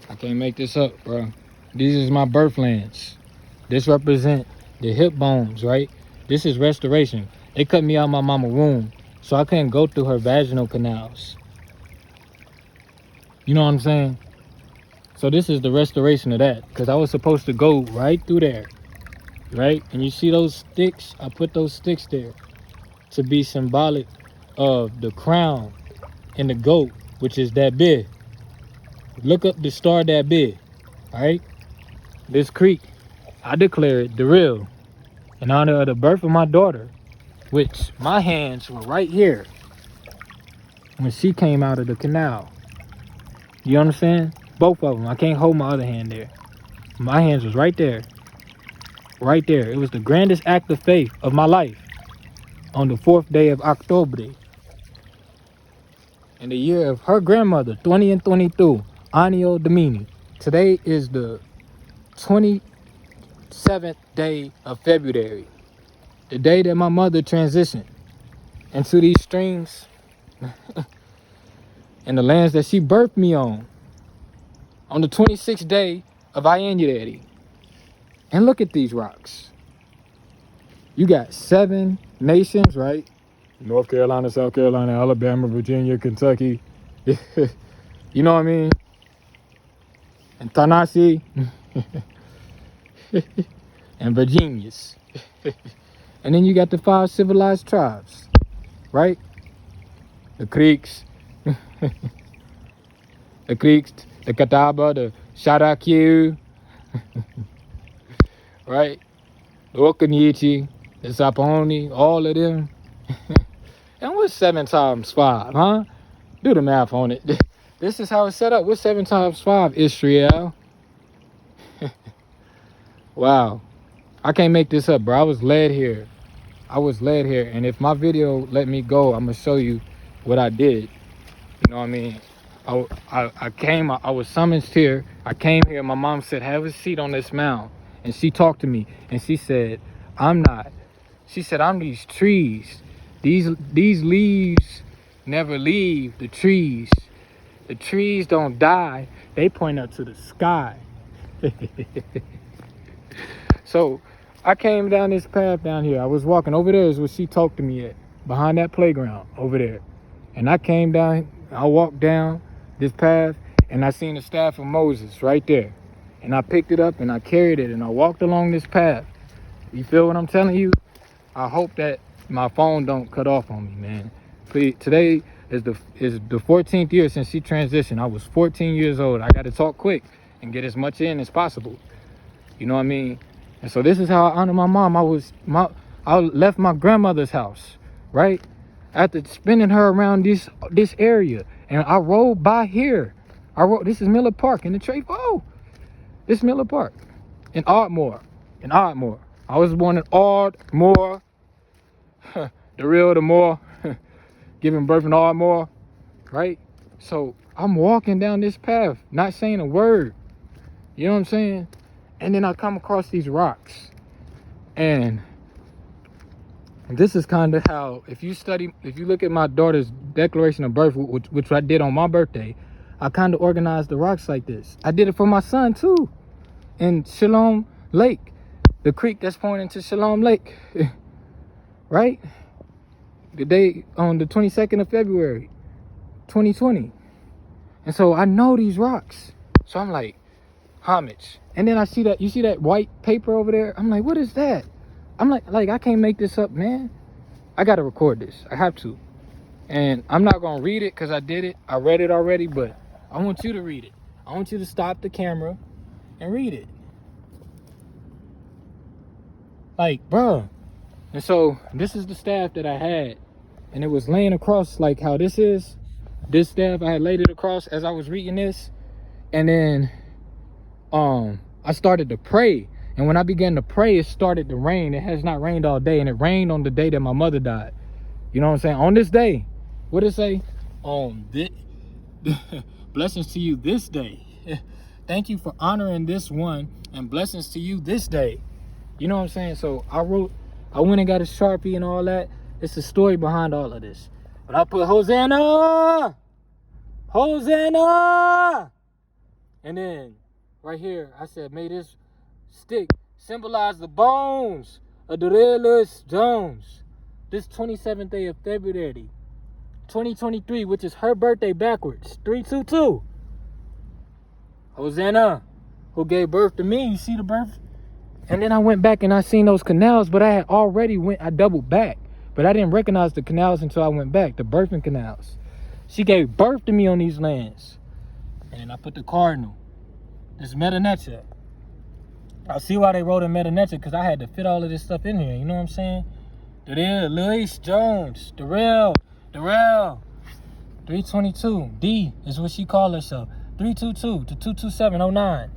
I can't make this up, bro. These is my birthlands. This represent the hip bones, right? This is restoration. They cut me out my mama womb, so I couldn't go through her vaginal canals. You know what I'm saying? So this is the restoration of that, because I was supposed to go right through there, right? And you see those sticks? I put those sticks there to be symbolic of the crown and the goat, which is that big. Look up the star that big, all right? This creek, I declare it the real in honor of the birth of my daughter, which my hands were right here when she came out of the canal. You understand? Both of them. I can't hold my other hand there. My hands was right there. Right there. It was the grandest act of faith of my life on the 4th day of October. In the year of her grandmother, 20 and 22, Anio Domini. Today is the 27th day of February. The day that my mother transitioned into these streams and the lands that she birthed me on the 26th day of Ayanuredi. And look at these rocks. You got 7 nations, right? North Carolina, South Carolina, Alabama, Virginia, Kentucky. You know what I mean? And Tennessee. And Virginias. And then you got the 5 civilized tribes, right? The Creeks. The Creeks, the Catawba, the Cherokee, right? The Occaneechi, the Saponi, all of them. And what's 7 times 5, huh? Do the math on it. This is how it's set up. What's 7 times 5, Israel? Wow. I can't make this up, bro. I was led here. And if my video let me go, I'm going to show you what I did. You know what I mean? I was summoned here. I came here. My mom said, have a seat on this mound. And she talked to me. And she said, I'm these trees. These leaves never leave the trees. The trees don't die. They point up to the sky. So I came down this path down here. I was walking over there is where she talked to me at. Behind that playground over there. And I came down. I walked down this path and I seen the staff of Moses right there. And I picked it up and I carried it and I walked along this path. You feel what I'm telling you? I hope that my phone don't cut off on me, man. Please, today is the 14th year since she transitioned. I was 14 years old. I got to talk quick and get as much in as possible. You know what I mean? And so this is how I honor my mom. I left my grandmother's house, right? After spinning her around this area, and I rode by here. This is Miller Park in the Trafe. Oh, this is Miller Park in Ardmore. I was born in Ardmore, the real, the more, giving birth in Ardmore, right? So I'm walking down this path, not saying a word. You know what I'm saying? And then I come across these rocks, and this is kind of how, if you look at my daughter's declaration of birth, which I did on my birthday, I kind of organized the rocks like this. I did it for my son too, in Sigullum Lake, the creek that's pointing to Sigullum Lake, right? The day on the 22nd of February, 2020. And so I know these rocks. So I'm like, homage. And then I see that, you see that white paper over there? I'm like, what is that? I'm like, I can't make this up, man. I got to record this. I have to. And I'm not going to read it because I did it. I read it already, but I want you to read it. I want you to stop the camera and read it. Like, bro. And so this is the staff that I had. And it was laying across like how this is. This staff, I had laid it across as I was reading this. And then I started to pray. And when I began to pray, it started to rain. It has not rained all day. And it rained on the day that my mother died. You know what I'm saying? On this day. What did it say? Blessings to you this day. Thank you for honoring this one. And blessings to you this day. You know what I'm saying? So I went and got a Sharpie and all that. It's the story behind all of this. But I put Hosanna! Hosanna! And then right here, I said, may this stick symbolize the bones of Dorelis Jones. This 27th day of February, 2023, which is her birthday backwards, 322. Hosanna, who gave birth to me. You see the birth? And then I went back and I seen those canals, but I doubled back. But I didn't recognize the canals until I went back, the birthing canals. She gave birth to me on these lands. And then I put the cardinal. This Metanecha. I see why they wrote in Metanecha, because I had to fit all of this stuff in here. You know what I'm saying? Darrell Luis Jones. Darrell. 322. D is what she called herself. 322 to 22709.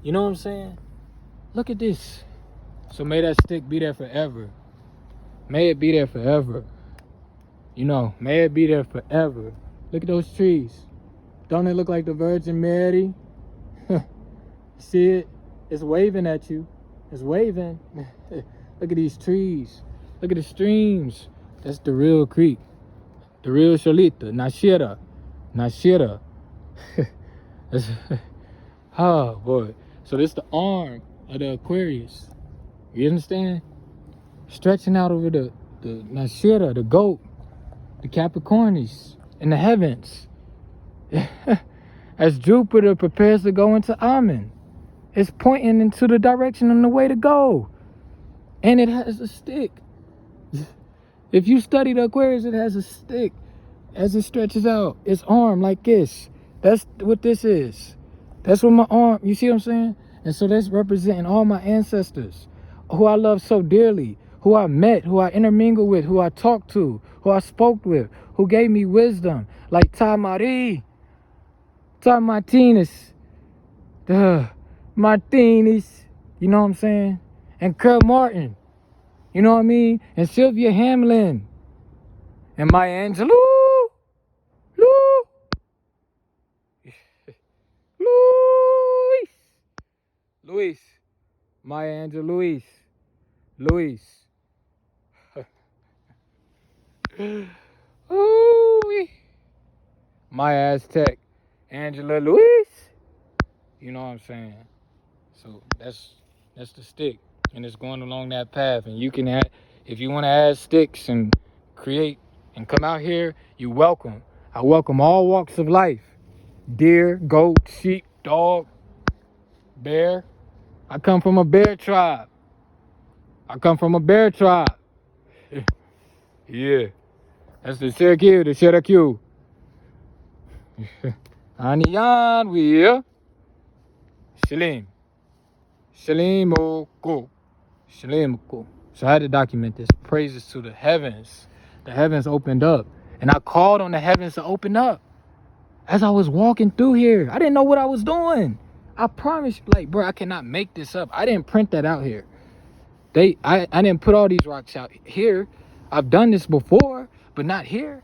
You know what I'm saying? Look at this. So may that stick be there forever. May it be there forever. You know, may it be there forever. Look at those trees. Don't it look like the Virgin Mary? See it? It's waving at you. It's waving. Look at these trees. Look at the streams. That's the real creek. The real Cholita. Nashira. Oh, boy. So this the arm of the Aquarius. You understand? Stretching out over the Nashira, the goat, the Capricornis, in the heavens. As Jupiter prepares to go into Amen, it's pointing into the direction and the way to go. And it has a stick. If you study the Aquarius, it has a stick as it stretches out. Its arm like this. That's what this is. That's what my arm, you see what I'm saying? And so that's representing all my ancestors, who I love so dearly, who I met, who I intermingled with, who I talked to, who I spoke with, who gave me wisdom, like Martinez, Martinez, you know what I'm saying? And Kerr Martin, you know what I mean? And Sylvia Hamlin, and Maya Angelou, Luis, Maya Angelou, Luis. Ooh, Maya Aztec, Angela Luis. You know what I'm saying? So that's the stick, and it's going along that path. And you can add, if you want to add sticks and create and come out here, you're welcome. I welcome all walks of life: deer, goat, sheep, dog, bear. I come from a bear tribe. Yeah, that's the Cherokee. Aniyan, we here. Shalim Oko. So I had to document this. Praises to the heavens. The heavens opened up. And I called on the heavens to open up as I was walking through here. I didn't know what I was doing. I promise you, like, bro, I cannot make this up. I didn't print that out here. I didn't put all these rocks out here. I've done this before, but not here.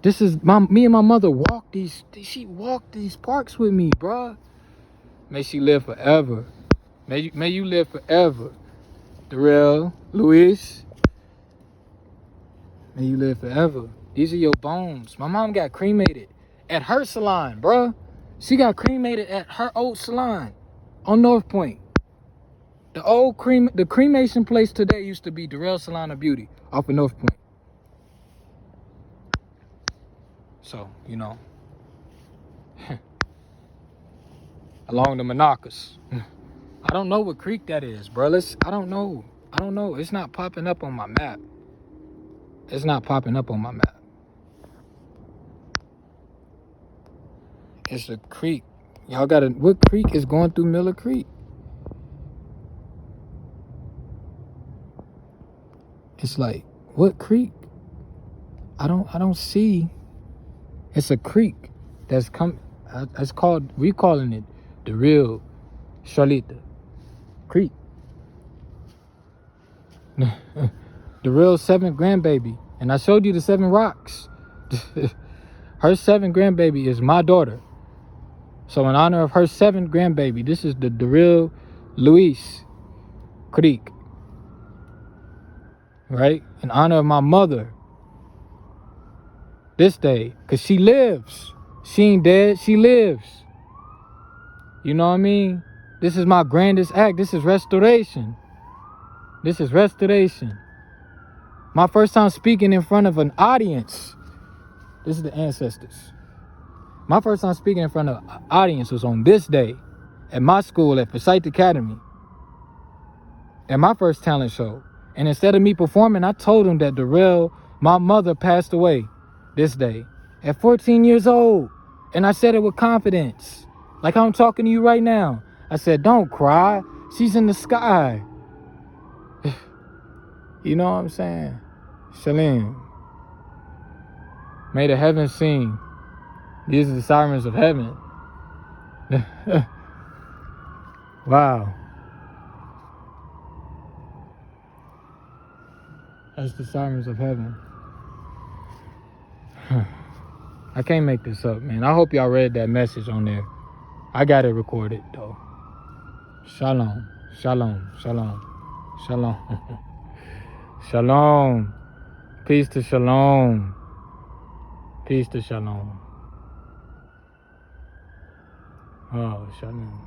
This is me and my mother walked these. She walked these parks with me, bruh. May she live forever. May you live forever, Darrell, Luis. May you live forever. These are your bones. My mom got cremated at her salon, bruh. She got cremated at her old salon on North Point. The cremation place today used to be Darrell Salon of Beauty off of North Point. So, you know, along the Monakas. I don't know what creek that is, bro. I don't know. It's not popping up on my map. It's a creek. Y'all what creek is going through Miller Creek? It's like, what creek? I don't see. It's a creek that's we calling it the real Cholita Creek. The real 7th grandbaby. And I showed you the 7 rocks. Her 7th grandbaby is my daughter. So in honor of her 7th grandbaby, this is the real Luis Creek. Right? In honor of my mother. This day. Because she lives. She ain't dead. She lives. You know what I mean? This is my grandest act. This is restoration. This is restoration. My first time speaking in front of an audience. This is the ancestors. My first time speaking in front of an audience was on this day at my school at Forsyth Academy. At my first talent show. And instead of me performing, I told them that my mother passed away this day at 14 years old. And I said it with confidence. Like I'm talking to you right now. I said, don't cry. She's in the sky. You know what I'm saying? Shalom. May the heavens sing. These are the sirens of heaven. Wow. That's the sirens of heaven. I can't make this up, man. I hope y'all read that message on there. I got it recorded, though. Shalom. Shalom. Shalom. Shalom. Shalom. Peace to shalom. Peace to shalom. Oh, shalom.